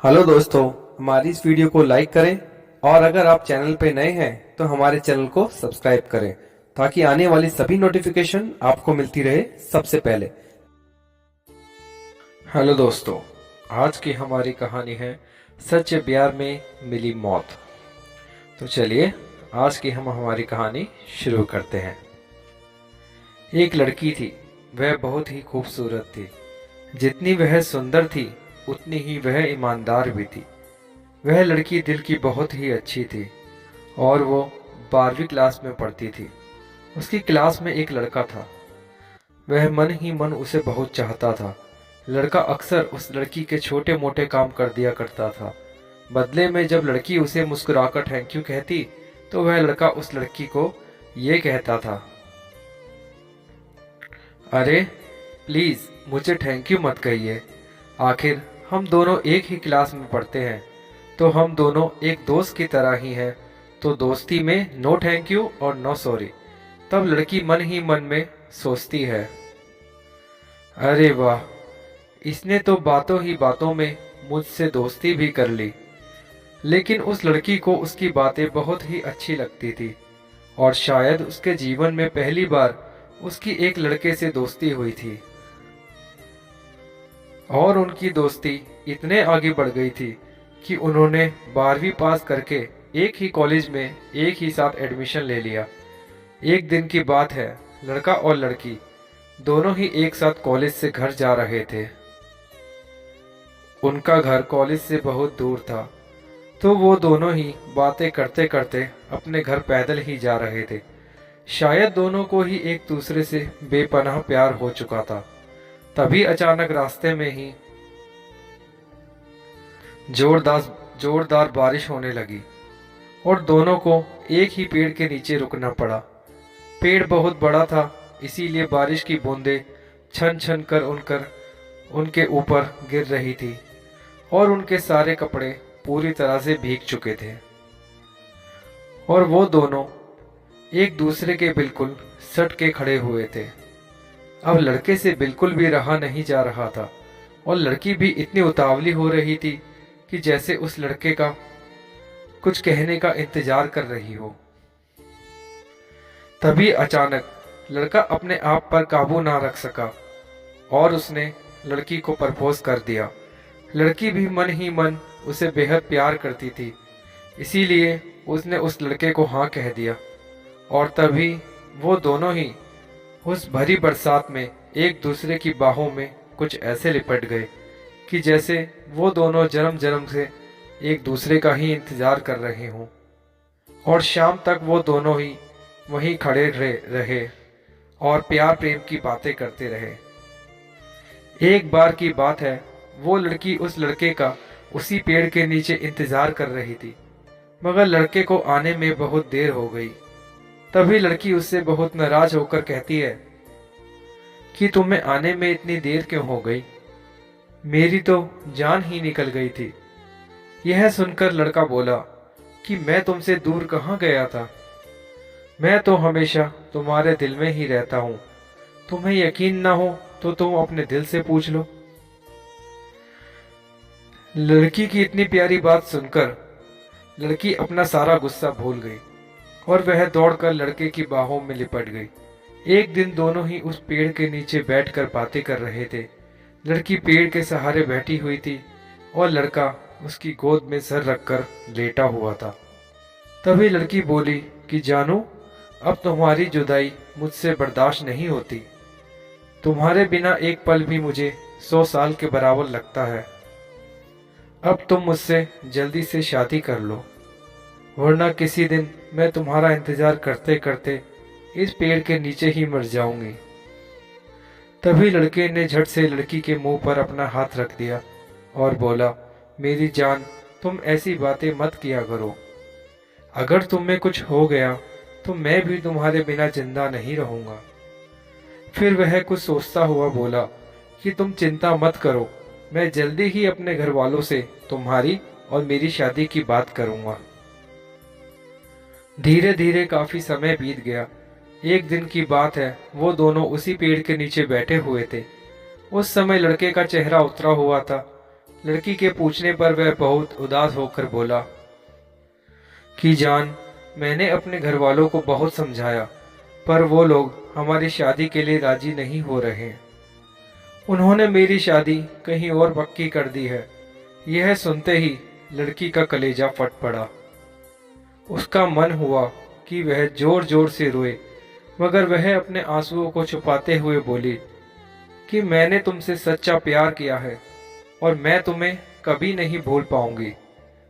Hello दोस्तों, हमारी इस वीडियो को लाइक करें और अगर आप चैनल पे नए हैं तो हमारे चैनल को सब्सक्राइब करें ताकि आने वाली सभी नोटिफिकेशन आपको मिलती रहे सबसे पहले। हेलो दोस्तों, आज की हमारी कहानी है सच्चे प्यार में मिली मौत। तो चलिए आज की हम हमारी कहानी शुरू करते हैं। एक लड़की थी, वह बहुत ही खूबसूरत थी। जितनी वह सुंदर थी उतनी ही वह ईमानदार भी थी। वह लड़की दिल की बहुत ही अच्छी थी और वो 12वीं क्लास में पढ़ती थी। उसकी क्लास में एक लड़का था। वह मन ही मन उसे बहुत चाहता था। लड़का अक्सर उस लड़की के छोटे मोटे काम कर दिया करता था। बदले में जब लड़की उसे मुस्कुराकर थैंक यू कहती तो वह लड़का उस लड़की को ये कहता था, अरे प्लीज़ मुझे थैंक यू मत कहिए, आखिर हम दोनों एक ही क्लास में पढ़ते हैं, तो हम दोनों एक दोस्त की तरह ही हैं। तो दोस्ती में नो थैंक यू और नो सॉरी। तब लड़की मन ही मन में सोचती है, अरे वाह, इसने तो बातों ही बातों में मुझसे दोस्ती भी कर ली। लेकिन उस लड़की को उसकी बातें बहुत ही अच्छी लगती थी और शायद उसके जीवन में पहली बार उसकी एक लड़के से दोस्ती हुई थी और उनकी दोस्ती इतने आगे बढ़ गई थी कि उन्होंने 12वीं पास करके एक ही कॉलेज में एक ही साथ एडमिशन ले लिया। एक दिन की बात है, लड़का और लड़की दोनों ही एक साथ कॉलेज से घर जा रहे थे। उनका घर कॉलेज से बहुत दूर था, तो वो दोनों ही बातें करते करते अपने घर पैदल ही जा रहे थे। शायद दोनों को ही एक दूसरे से बेपनाह प्यार हो चुका था। तभी अचानक रास्ते में ही जोरदार जोरदार बारिश होने लगी और दोनों को एक ही पेड़ के नीचे रुकना पड़ा। पेड़ बहुत बड़ा था, इसीलिए बारिश की बूंदें छन छन कर उनके ऊपर गिर रही थी और उनके सारे कपड़े पूरी तरह से भीग चुके थे और वो दोनों एक दूसरे के बिल्कुल सट के खड़े हुए थे। अब लड़के से बिल्कुल भी रहा नहीं जा रहा था और लड़की भी इतनी उतावली हो रही थी कि जैसे उस लड़के का कुछ कहने का इंतजार कर रही हो। तभी अचानक लड़का अपने आप पर काबू ना रख सका और उसने लड़की को प्रपोज कर दिया। लड़की भी मन ही मन उसे बेहद प्यार करती थी, इसीलिए उसने उस लड़के को हाँ कह दिया और तभी वो दोनों ही उस भरी बरसात में एक दूसरे की बाहों में कुछ ऐसे लिपट गए कि जैसे वो दोनों जन्म जन्म से एक दूसरे का ही इंतजार कर रहे हों। और शाम तक वो दोनों ही वहीं खड़े रहे और प्यार प्रेम की बातें करते रहे। एक बार की बात है, वो लड़की उस लड़के का उसी पेड़ के नीचे इंतजार कर रही थी, मगर लड़के को आने में बहुत देर हो गई। तभी लड़की उससे बहुत नाराज होकर कहती है कि तुम्हें आने में इतनी देर क्यों हो गई, मेरी तो जान ही निकल गई थी। यह सुनकर लड़का बोला कि मैं तुमसे दूर कहाँ गया था, मैं तो हमेशा तुम्हारे दिल में ही रहता हूँ। तुम्हें यकीन ना हो तो तुम अपने दिल से पूछ लो। लड़की की इतनी प्यारी बात सुनकर लड़की अपना सारा गुस्सा भूल गई और वह दौड़कर लड़के की बाहों में लिपट गई। एक दिन दोनों ही उस पेड़ के नीचे बैठकर बातें कर रहे थे। लड़की पेड़ के सहारे बैठी हुई थी और लड़का उसकी गोद में सर रखकर लेटा हुआ था। तभी लड़की बोली कि जानू, अब तुम्हारी जुदाई मुझसे बर्दाश्त नहीं होती। तुम्हारे बिना एक पल भी मुझे 100 साल के बराबर लगता है। अब तुम मुझसे जल्दी से शादी कर लो, वरना किसी दिन मैं तुम्हारा इंतजार करते करते इस पेड़ के नीचे ही मर जाऊंगी। तभी लड़के ने झट से लड़की के मुंह पर अपना हाथ रख दिया और बोला, मेरी जान, तुम ऐसी बातें मत किया करो। अगर तुम में कुछ हो गया तो मैं भी तुम्हारे बिना जिंदा नहीं रहूंगा। फिर वह कुछ सोचता हुआ बोला कि तुम चिंता मत करो, मैं जल्दी ही अपने घर वालों से तुम्हारी और मेरी शादी की बात करूंगा। धीरे धीरे काफी समय बीत गया। एक दिन की बात है, वो दोनों उसी पेड़ के नीचे बैठे हुए थे। उस समय लड़के का चेहरा उतरा हुआ था लड़की के पूछने पर वह बहुत उदास होकर बोला कि जान, मैंने अपने घर वालों को बहुत समझाया, पर वो लोग हमारी शादी के लिए राजी नहीं हो रहे हैं। उन्होंने मेरी शादी कहीं और पक्की कर दी है। यह सुनते ही लड़की का कलेजा फट पड़ा। उसका मन हुआ कि वह जोर जोर से रोए, मगर वह अपने आंसुओं को छुपाते हुए बोली कि मैंने तुमसे सच्चा प्यार किया है और मैं तुम्हें कभी नहीं भूल पाऊंगी।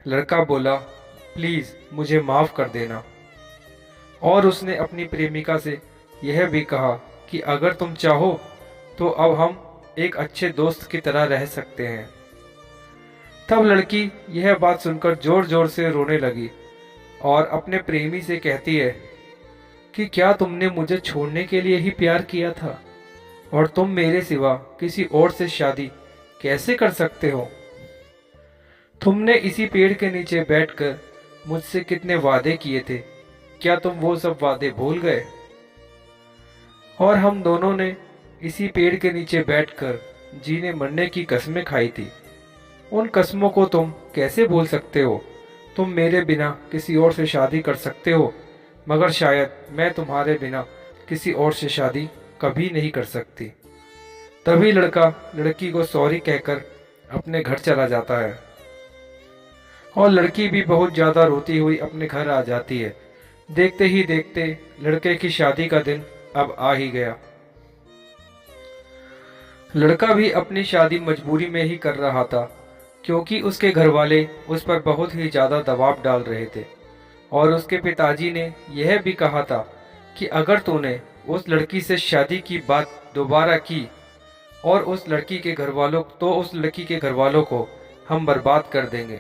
लड़का बोला, प्लीज मुझे माफ कर देना। और उसने अपनी प्रेमिका से यह भी कहा कि अगर तुम चाहो तो अब हम एक अच्छे दोस्त की तरह रह सकते हैं। तब लड़की यह बात सुनकर जोर जोर से रोने लगी और अपने प्रेमी से कहती है कि क्या तुमने मुझे छोड़ने के लिए ही प्यार किया था, और तुम मेरे सिवा किसी और से शादी कैसे कर सकते हो? तुमने इसी पेड़ के नीचे बैठकर मुझसे कितने वादे किए थे, क्या तुम वो सब वादे भूल गए? और हम दोनों ने इसी पेड़ के नीचे बैठकर जीने मरने की कस्में खाई थी। उन कस्मों को तुम कैसे भूल सकते हो? तुम मेरे बिना किसी और से शादी कर सकते हो, मगर शायद मैं तुम्हारे बिना किसी और से शादी कभी नहीं कर सकती। तभी लड़का लड़की को सॉरी कहकर अपने घर चला जाता है और लड़की भी बहुत ज्यादा रोती हुई अपने घर आ जाती है। देखते ही देखते लड़के की शादी का दिन अब आ ही गया। लड़का भी अपनी शादी मजबूरी में ही कर रहा था, क्योंकि उसके घर वाले उस पर बहुत ही ज्यादा दबाव डाल रहे थे और उसके पिताजी ने यह भी कहा था कि अगर तूने उस लड़की से शादी की बात दोबारा की और उस लड़की के घर वालों को हम बर्बाद कर देंगे।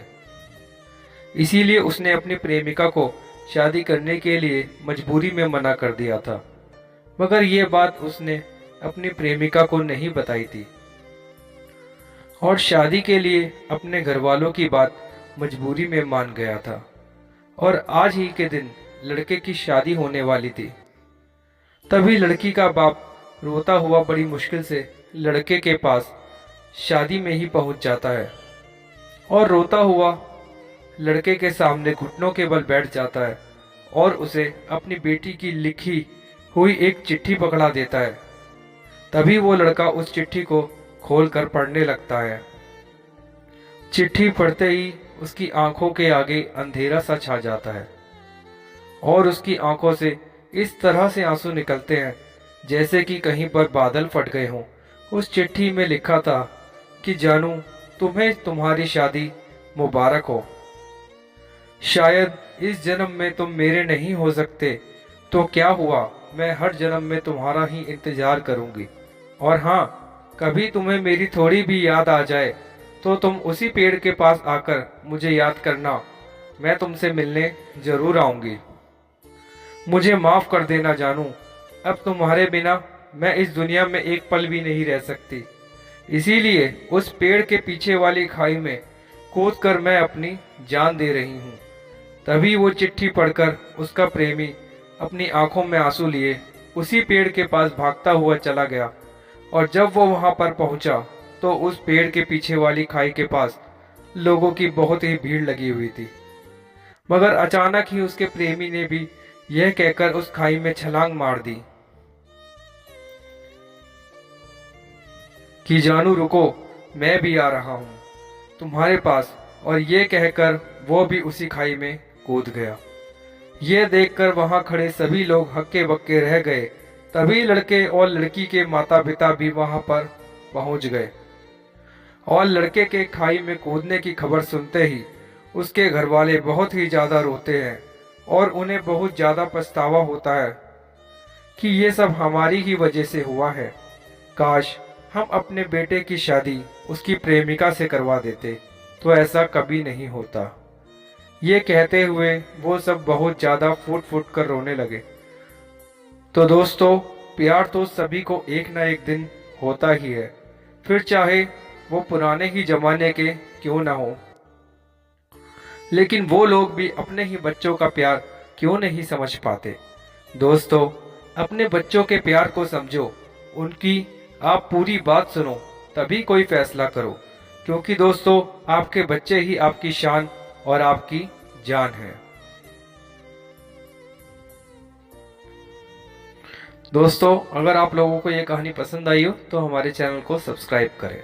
इसीलिए उसने अपनी प्रेमिका को शादी करने के लिए मजबूरी में मना कर दिया था, मगर यह बात उसने अपनी प्रेमिका को नहीं बताई थी और शादी के लिए अपने घर वालों की बात मजबूरी में मान गया था। और आज ही के दिन लड़के की शादी होने वाली थी। तभी लड़की का बाप रोता हुआ बड़ी मुश्किल से लड़के के पास शादी में ही पहुंच जाता है और रोता हुआ लड़के के सामने घुटनों के बल बैठ जाता है और उसे अपनी बेटी की लिखी हुई एक चिट्ठी पकड़ा देता है। तभी वो लड़का उस चिट्ठी को खोलकर पढ़ने लगता है। चिट्ठी पढ़ते ही उसकी आंखों के आगे अंधेरा सा छा जाता है और उसकी आंखों से इस तरह से आंसू निकलते हैं जैसे कि कहीं पर बादल फट गए हों। उस चिट्ठी में लिखा था कि जानू, तुम्हें तुम्हारी शादी मुबारक हो। शायद इस जन्म में तुम मेरे नहीं हो सकते, तो क्या हुआ, मैं हर जन्म में तुम्हारा ही इंतजार करूंगी। और हाँ, कभी तुम्हें मेरी थोड़ी भी याद आ जाए तो तुम उसी पेड़ के पास आकर मुझे याद करना, मैं तुमसे मिलने जरूर आऊंगी। मुझे माफ कर देना जानू, अब तुम्हारे बिना मैं इस दुनिया में एक पल भी नहीं रह सकती। इसीलिए उस पेड़ के पीछे वाली खाई में कूदकर मैं अपनी जान दे रही हूँ। तभी वो चिट्ठी पढ़कर उसका प्रेमी अपनी आंखों में आंसू लिए उसी पेड़ के पास भागता हुआ चला गया। और जब वो वहां पर पहुंचा तो उस पेड़ के पीछे वाली खाई के पास लोगों की बहुत ही भीड़ लगी हुई थी। मगर अचानक ही उसके प्रेमी ने भी यह कहकर उस खाई में छलांग मार दी कि जानू रुको, मैं भी आ रहा हूं तुम्हारे पास। और ये कहकर वो भी उसी खाई में कूद गया। ये देखकर वहां खड़े सभी लोग हक्के बक्के रह गए। तभी लड़के और लड़की के माता पिता भी वहां पर पहुंच गए और लड़के के खाई में कूदने की खबर सुनते ही उसके घर वाले बहुत ही ज्यादा रोते हैं और उन्हें बहुत ज्यादा पछतावा होता है कि ये सब हमारी ही वजह से हुआ है। काश हम अपने बेटे की शादी उसकी प्रेमिका से करवा देते तो ऐसा कभी नहीं होता। ये कहते हुए वो सब बहुत ज्यादा फूट फूट कर रोने लगे। तो दोस्तों, प्यार तो सभी को एक ना एक दिन होता ही है, फिर चाहे वो पुराने ही जमाने के क्यों ना हो। लेकिन वो लोग भी अपने ही बच्चों का प्यार क्यों नहीं समझ पाते। दोस्तों, अपने बच्चों के प्यार को समझो, उनकी आप पूरी बात सुनो, तभी कोई फैसला करो, क्योंकि दोस्तों आपके बच्चे ही आपकी शान और आपकी जान है। दोस्तों अगर आप लोगों को ये कहानी पसंद आई हो तो हमारे चैनल को सब्सक्राइब करें।